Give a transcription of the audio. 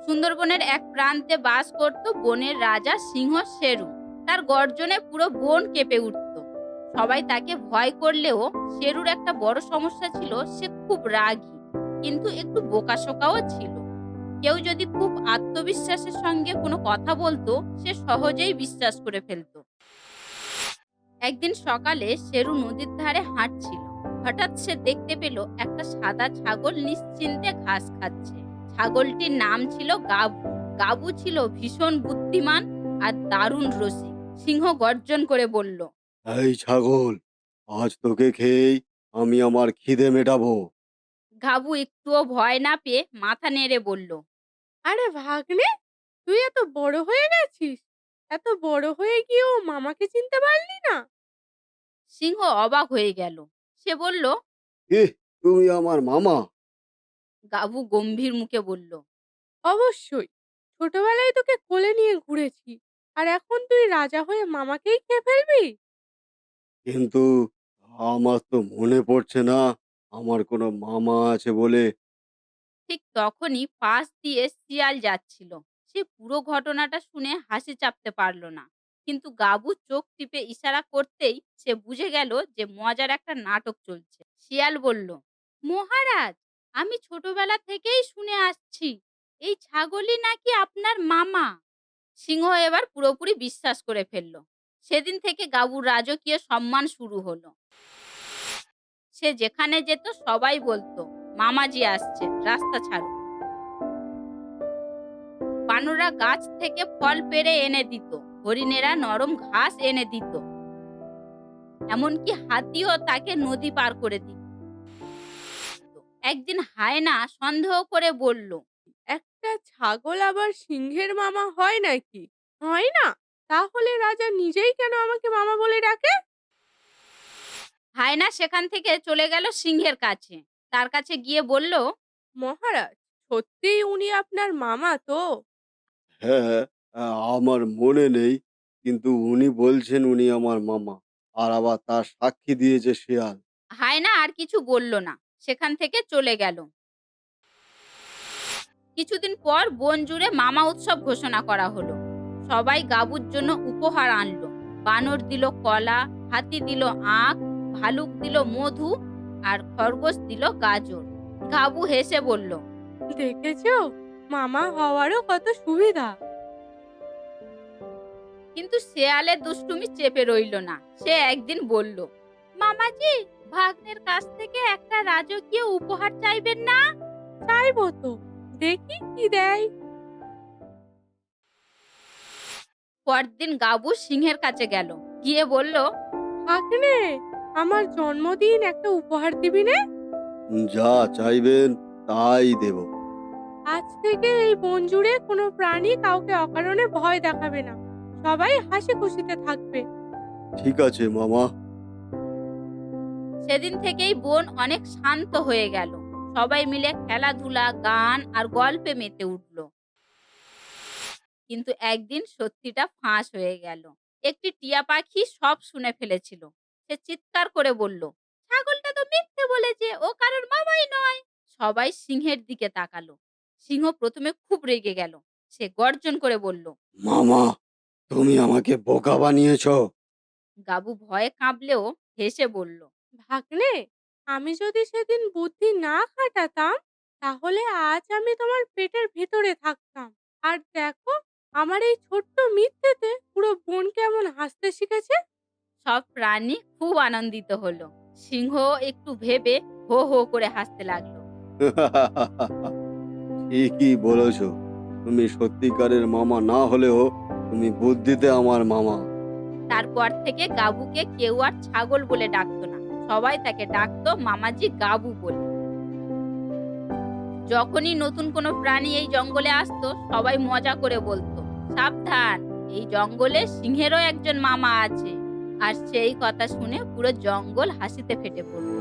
সুন্দরবনের এক প্রান্তে বাস করত বনের রাজা সিংহ শেরু। তার গর্জনে পুরো বন কেঁপে উঠত। সবাই তাকে ভয় করলেও শেরুর একটা বড় সমস্যা ছিল, সে খুব রাগী, কিন্তু একটু বোকাশোকাও ছিল। কেউ যদি খুব আত্মবিশ্বাসের সঙ্গে কোনো কথা বলতো, সে সহজেই বিশ্বাস করে ফেলতো। একদিন সকালে শেরু নদীর ধারে হাঁটছিল। হঠাৎ সে দেখতে পেল একটা সাদা ছাগল নিশ্চিন্তে ঘাস খাচ্ছে। ছাগলটির নাম ছিল গাবু। গাবু ছিল ভীষণ বুদ্ধিমান আর দারুণ রসিক। সিংহ গর্জন করে বলল, এই ছাগল, আজ তোকে খেয়েই আমি আমার খিদে মেটাবো। গাবু একটুও ভয় না পেয়ে মাথা নেড়ে বলল, আরে ভাগ্নে, তুই এত বড় হয়ে গেছিস! এত বড় হয়ে গিয়েও মামাকে চিনতে পারলি না? সিংহ অবাক হয়ে গেল। সে বলল, কি, তুমি আমার মামা? গাবু গম্ভীর মুখে বলল, অবশ্যই। ছোটবেলায় তোকে কোলে নিয়ে ঘুরেছি। আর এখন তুই রাজা হয়ে মামাকেই খেয়ে ফেলবি? কিন্তু আমার তো মনে পড়ছে না আমার কোনো মামা আছে বলে। ঠিক তখনই পাশ দিয়ে শিয়াল যাচ্ছিল। সে পুরো ঘটনাটা শুনে হাসি চাপতে পারল না, কিন্তু গাবু চোখ টিপে ইশারা করতেই সে বুঝে গেল যে মজার একটা নাটক চলছে। শিয়াল বলল, মহারাজ, আমি ছোটবেলা থেকেই শুনে আসছি এই ছাগলই নাকি আপনার মামা। সিংহ এবার পুরোপুরি বিশ্বাস করে ফেলল। সেদিন থেকে গাবুর রাজকীয় সম্মান শুরু হলো। সে যেখানে যেত সবাই বলতো, মামাজি আসছে, রাস্তা ছাড়ুন। বানররা গাছ থেকে ফল পেড়ে এনে দিত, হরিণেরা নরম ঘাস এনে দিত, এমনকি হাতিও তাকে নদী পার করে দিত। একদিন হায়না সন্দেহ করে বলল, একটা ছাগল আবার সিংহের মামা হয় নাকি? হয় না? তাহলে রাজা নিজেই কেন আমাকে মামা বলে ডাকে? হায়না সেখান থেকে চলে গেল সিংহের কাছে। তার কাছে গিয়ে বলল, মহারাজ, সত্যিই উনি আপনার মামা তো? হ্যাঁ, আমার মনে নেই, কিন্তু উনি বলছেন উনি আমার মামা। আর আবার তার সাক্ষী দিয়েছে শেয়াল। হায়না আর কিছু বলল না, সেখান থেকে চলে গেল। কিছুদিন পর বন জুড়ে মামা উৎসব ঘোষণা করা হলো। সবাই গাবুর জন্য উপহার আনলো। বানর দিল কলা, হাতি দিল আখ, ভালুক দিল মধু, আর খরগোশ দিল গাজর। গাবু হেসে বলল, দেখেছো? মামা হওয়ারও কত সুবিধা! কিন্তু শেয়ালের দুষ্টুমি চেপে রইল না। সে একদিন বলল, মামাজি, ভাগ্নের কাছ থেকে একটা রাজকীয় উপহার চাইবেন না? চাইবো তো। দেখি কি দেয়। পরদিন গাবু সিংহের কাছে গেল। গিয়ে বলল, ভাগ্নে, আমার জন্মদিন একটা উপহার দিবি নে? যা চাইবেন তাই দেব। আজ থেকে এই বন জুড়ে কোনো প্রাণী কাউকে অকারণে ভয় দেখাবে না। সবাই হাসি খুশিতে থাকবে। ঠিক আছে মামা। সেদিন থেকেই বন অনেক শান্ত হয়ে গেল। সবাই মিলে খেলাধুলা, গান আর গল্পে মেতে উঠল। কিন্তু একদিন সত্যিটা ফাঁস হয়ে গেল। একটি টিয়া পাখি সব শুনে ফেলেছিল। সে চিৎকার করে বলল, ছাগলটা তো মিথ্যে বলেছে, ও কারোর মামাই নয়। সবাই সিংহের দিকে তাকালো। সিংহ প্রথমে খুব রেগে গেল। সে গর্জন করে বলল, মামা, তুমি আমাকে বোকা বানিয়েছো। গাবু ভয়ে কাঁপলেও হেসে বলল, ভাগ্নে, আমি যদি সেদিন বুদ্ধি না খাটাতাম, তাহলে আজ আমি তোমার পেটের ভেতরে থাকতাম। আর দেখো, আমার এই ছোট্ট মিথ্যেতে পুরো বন কেমন হাসতে শিখেছে। সব প্রাণী খুব আনন্দিত হলো। সিংহ একটু ভেবে হো হো করে হাসতে লাগলো। ঠিকই বলেছো। তুমি সত্যিকারের মামা না হলেও তুমি বুদ্ধিতে আমার মামা। তারপর থেকে গাবুকে কেউ আর ছাগল বলে ডাকতো না। সবাই তাকে ডাকতো মামাজি গাবু বলে। যখনই নতুন কোনো প্রাণী এই জঙ্গলে আসতো, সবাই মজা করে বলতো, সাবধান, এই জঙ্গলে সিংহেরও একজন মামা আছে। আর সেই কথা শুনে পুরো জঙ্গল হাসিতে ফেটে পড়তো।